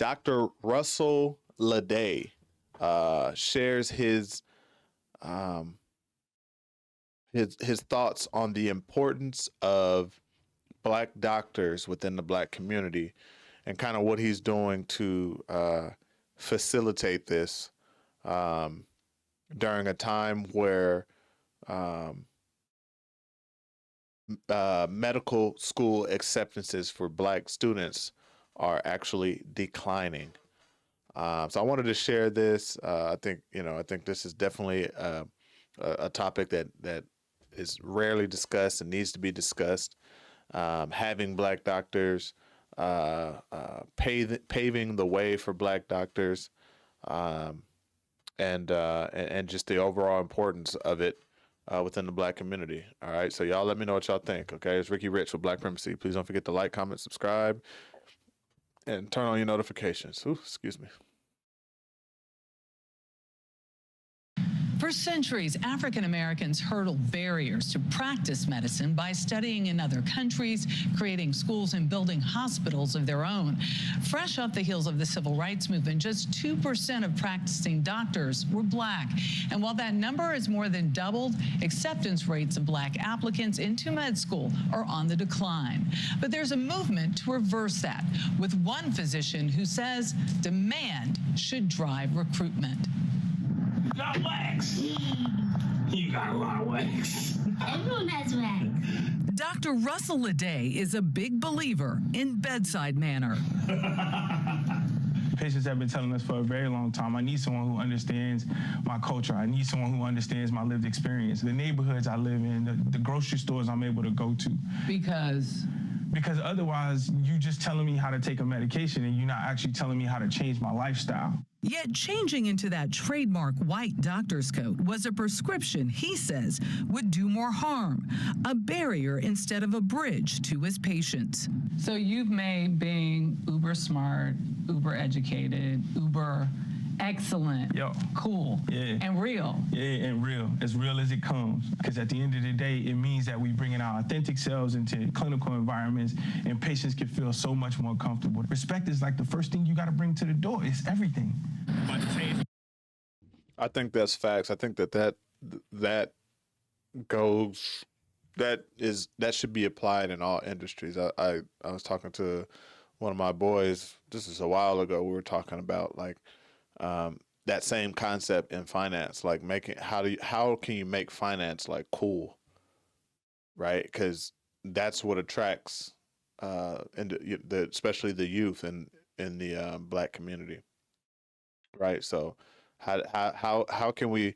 Dr. Russell Ledet shares his thoughts on the importance of Black doctors within the Black community and kind of what he's doing to facilitate this during a time where medical school acceptances for Black students are actually declining. So I wanted to share this. I think this is definitely a topic that is rarely discussed and needs to be discussed. Having Black doctors, paving the way for Black doctors, and just the overall importance of it within the Black community. All right, so y'all let me know what y'all think. Okay, it's Ricky Rich with Black Primacy. Please don't forget to like, comment, subscribe, and turn on your notifications. Ooh, excuse me. For centuries, African Americans hurdled barriers to practice medicine by studying in other countries, creating schools, and building hospitals of their own. Fresh off the heels of the civil rights movement, just 2% of practicing doctors were Black. And while that number has more than doubled, acceptance rates of Black applicants into med school are on the decline. But there's a movement to reverse that, with one physician who says demand should drive recruitment. You got wax. You got a lot of wax. Everyone has wax. Dr. Russell Ledet is a big believer in bedside manner. Patients have been telling us for a very long time, I need someone who understands my culture. I need someone who understands my lived experience, the neighborhoods I live in, the grocery stores I'm able to go to. Because otherwise, you just telling me how to take a medication and you're not actually telling me how to change my lifestyle. Yet changing into that trademark white doctor's coat was a prescription he says would do more harm, a barrier instead of a bridge to his patients. So you've made being uber smart, uber educated, uber excellent, cool, and real. Yeah, and real, as it comes. Because at the end of the day, it means that we bring in our authentic selves into clinical environments and patients can feel so much more comfortable. Respect is like the first thing you got to bring to the door. It's everything. I think that's facts. I think that should be applied in all industries. I was talking to one of my boys, this is a while ago, we were talking about like that same concept in finance, like how can you make finance like cool, right? Because that's what attracts especially the youth in the Black community, right? So how can we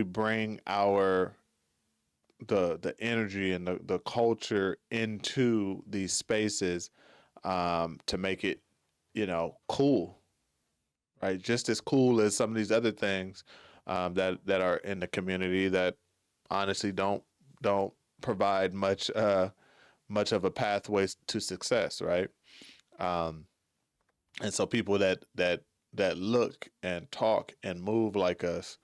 bring the energy and the culture into these spaces to make it cool, right? Just as cool as some of these other things that are in the community that honestly don't provide much of a pathway to success, right? And so people that look and talk and move like us,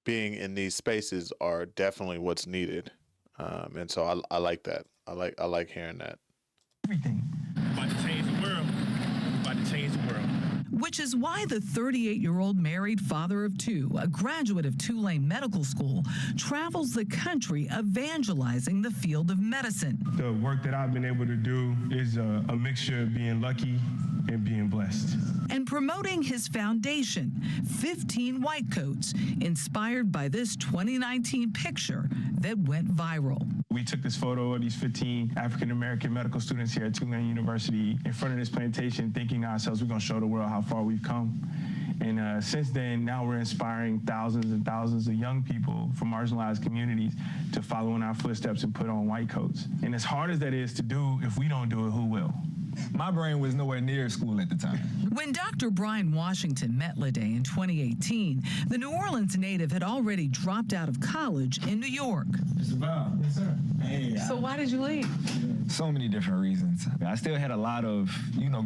being in these spaces are definitely what's needed. And so I like that. I like hearing that. Everything. About to change the world. About to change the world. Which is why the 38-year-old married father of two, a graduate of Tulane Medical School, travels the country evangelizing the field of medicine. The work that I've been able to do is a mixture of being lucky and being blessed. And promoting his foundation, 15 White Coats, inspired by this 2019 picture that went viral. We took this photo of these 15 African-American medical students here at Tulane University in front of this plantation, thinking to ourselves, we're going to show the world how far we've come. And since then, now we're inspiring thousands and thousands of young people from marginalized communities to follow in our footsteps and put on white coats. And as hard as that is to do, if we don't do it, who will? My brain was nowhere near school at the time. When Dr. Brian Washington met Ledet in 2018, the New Orleans native had already dropped out of college in New York. Just about. Yes, sir. Hey, so why did you leave? So many different reasons. I still had a lot of,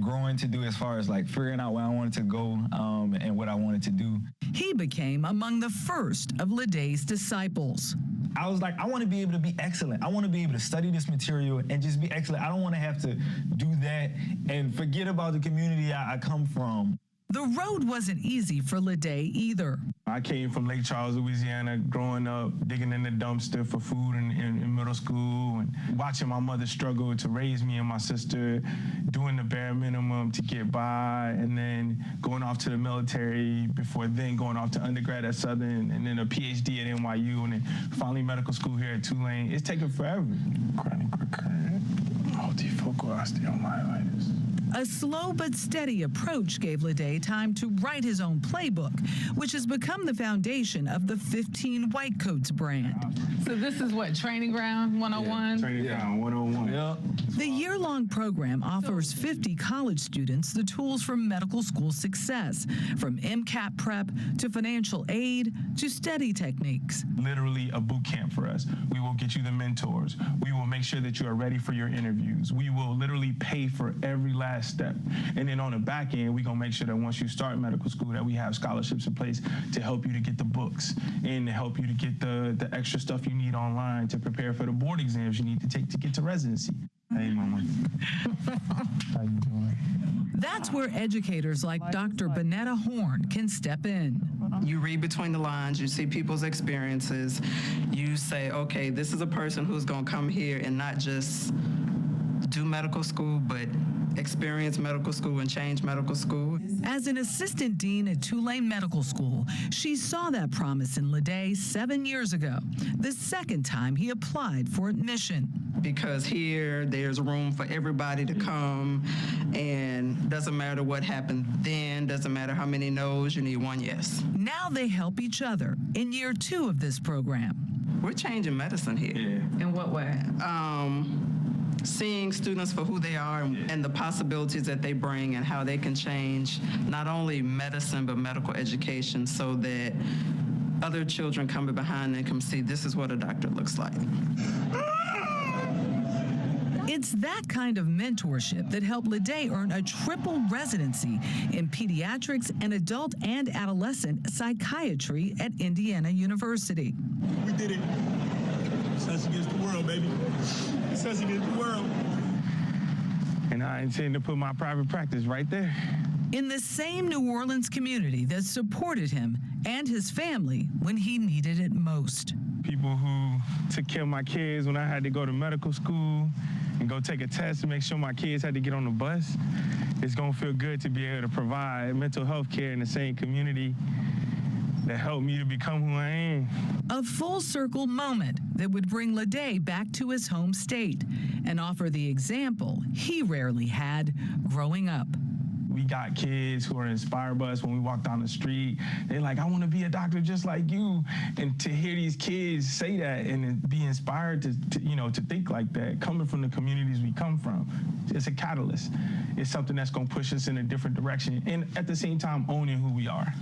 growing to do as far as like figuring out where I wanted to go and what I wanted to do. He became among the first of Ledet's disciples. I was like, I want to be able to be excellent. I want to be able to study this material and just be excellent. I don't want to have to do that and forget about the community I come from. The road wasn't easy for Ledet either. I came from Lake Charles, Louisiana, growing up, digging in the dumpster for food in middle school and watching my mother struggle to raise me and my sister, doing the bare minimum to get by, and then going off to the military before then going off to undergrad at Southern and then a PhD at NYU and then finally medical school here at Tulane. It's taken forever. Chronic recurrent multifocal osteomyelitis. A slow but steady approach gave Ledet time to write his own playbook, which has become the foundation of the 15 White Coats brand. So this is what, Training Ground 101? Training Ground 101. Yeah. The year-long program offers 50 college students the tools for medical school success, from MCAT prep to financial aid to study techniques. Literally a boot camp for us. We will get you the mentors. We will make sure that you are ready for your interviews. We will literally pay for every last step. And then on the back end, we're going to make sure that once you start medical school that we have scholarships in place to help you to get the books and to help you to get the extra stuff you need online to prepare for the board exams you need to take to get to residency. Hey, Mama. How you doing? That's where educators like Dr. Bonetta Horn can step in. You read between the lines, you see people's experiences, you say, okay, this is a person who's going to come here and not just do medical school, but experience medical school and change medical school. As an assistant dean at Tulane Medical School, she saw that promise in Ledet 7 years ago, the second time he applied for admission. Because here, there's room for everybody to come, and doesn't matter what happened then, doesn't matter how many no's, you need one yes. Now they help each other in year 2 of this program. We're changing medicine here. Yeah. In what way? Seeing students for who they are and the possibilities that they bring and how they can change not only medicine but medical education so that other children coming behind them can see this is what a doctor looks like. It's that kind of mentorship that helped Ledet earn a triple residency in pediatrics and adult and adolescent psychiatry at Indiana University. We did it. Success against the world, baby. Success against the world. And I intend to put my private practice right there. In the same New Orleans community that supported him and his family when he needed it most. People who took care of my kids when I had to go to medical school and go take a test to make sure my kids had to get on the bus. It's gonna feel good to be able to provide mental health care in the same community that helped me to become who I am. A full circle moment that would bring Ledet back to his home state and offer the example he rarely had growing up. We got kids who are inspired by us when we walk down the street. They're like, I want to be a doctor just like you. And to hear these kids say that and be inspired to think like that, coming from the communities we come from, it's a catalyst. It's something that's going to push us in a different direction and at the same time owning who we are.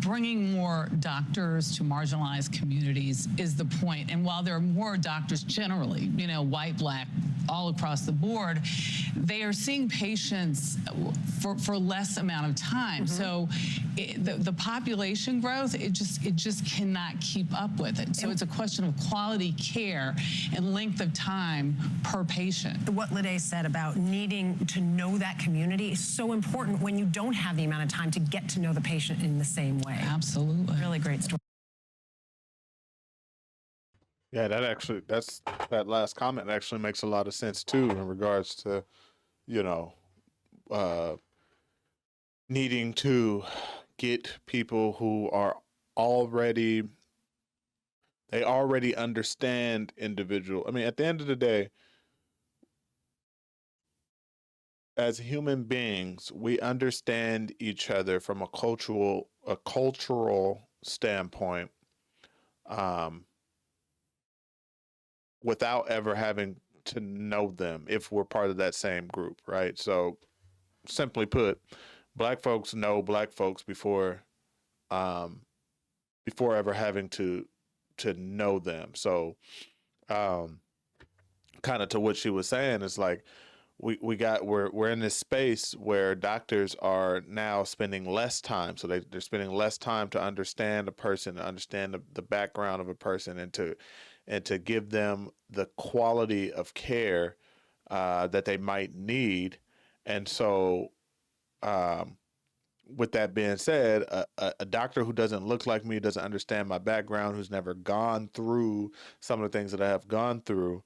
Bringing more doctors to marginalized communities is the point. And while there are more doctors generally, white, black, all across the board, they are seeing patients for less amount of time. So the population growth, it just cannot keep up with it. So it's a question of quality care and length of time per patient. What Ledet said about needing to know that community is so important when you don't have the amount of time to get to know the patient in the same way. Absolutely. Really great story. Yeah, that last comment actually makes a lot of sense too in regards to, needing to get people who are already understand individual. I mean, at the end of the day, as human beings, we understand each other from a cultural standpoint, without ever having to know them if we're part of that same group, right? So simply put, black folks know black folks before ever having to know them. So kind of to what she was saying, it's like we're in this space where doctors are now spending less time. So they're spending less time to understand a person, to understand the background of a person, and to give them the quality of care that they might need. And so, with that being said, a doctor who doesn't look like me, doesn't understand my background, who's never gone through some of the things that I have gone through,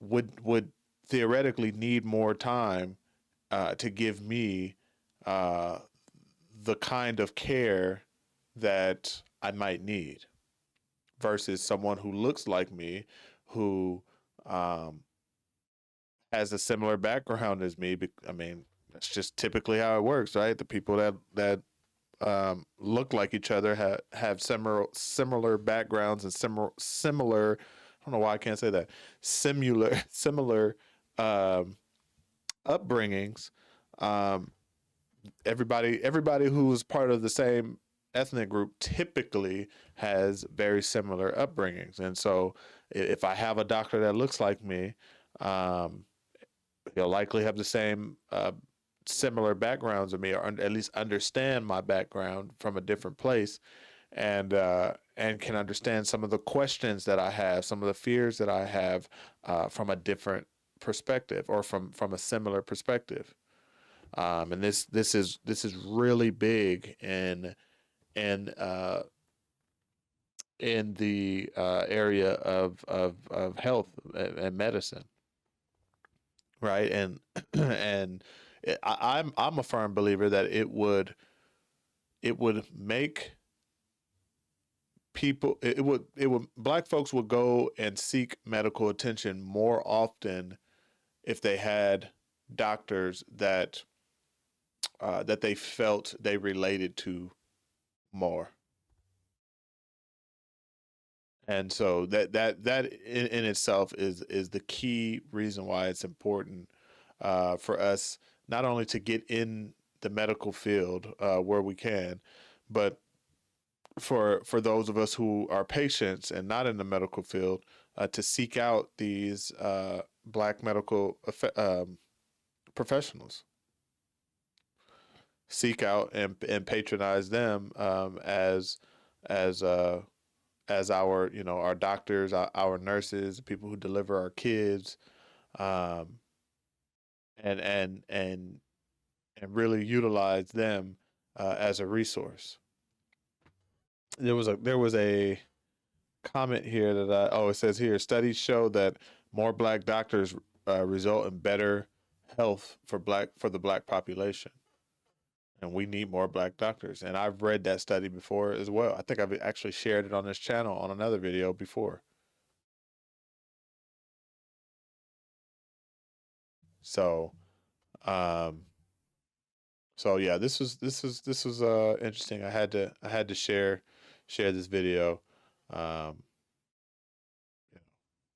would theoretically need more time to give me the kind of care that I might need, versus someone who looks like me, who has a similar background as me. I mean, that's just typically how it works, right? The people that look like each other have similar backgrounds and similar. I don't know why I can't say that. Similar upbringings. Everybody who is part of the same ethnic group typically has very similar upbringings, and so if I have a doctor that looks like me, he'll likely have the same similar backgrounds of me, or at least understand my background from a different place, and can understand some of the questions that I have, some of the fears that I have from a different perspective, or from a similar perspective. And this is really big in the area of health and medicine, right? And and I'm a firm believer that it would make people, it would Black folks would go and seek medical attention more often if they had doctors that they felt they related to more. And so that in itself is the key reason why it's important for us not only to get in the medical field where we can, but for those of us who are patients and not in the medical field, to seek out these Black medical professionals, seek out and patronize them as our, our doctors, our nurses, people who deliver our kids, and really utilize them as a resource. There was a comment here that it says here, studies show that more Black doctors result in better health for the Black population, and we need more Black doctors. And I've read that study before as well. I think I've actually shared it on this channel on another video before. So, yeah, this was interesting. I had to share this video.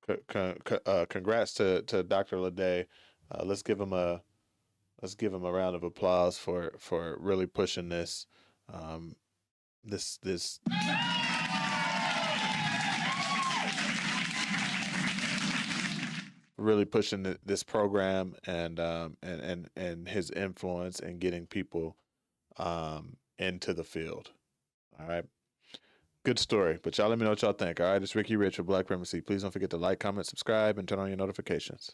Congrats to Dr. Ledet. Let's give him a round of applause for really pushing this this really pushing this program, and his influence in getting people into the field. All right. Good story. But y'all let me know what y'all think. All right. It's Ricky Rich with Black Primacy. Please don't forget to like, comment, subscribe, and turn on your notifications.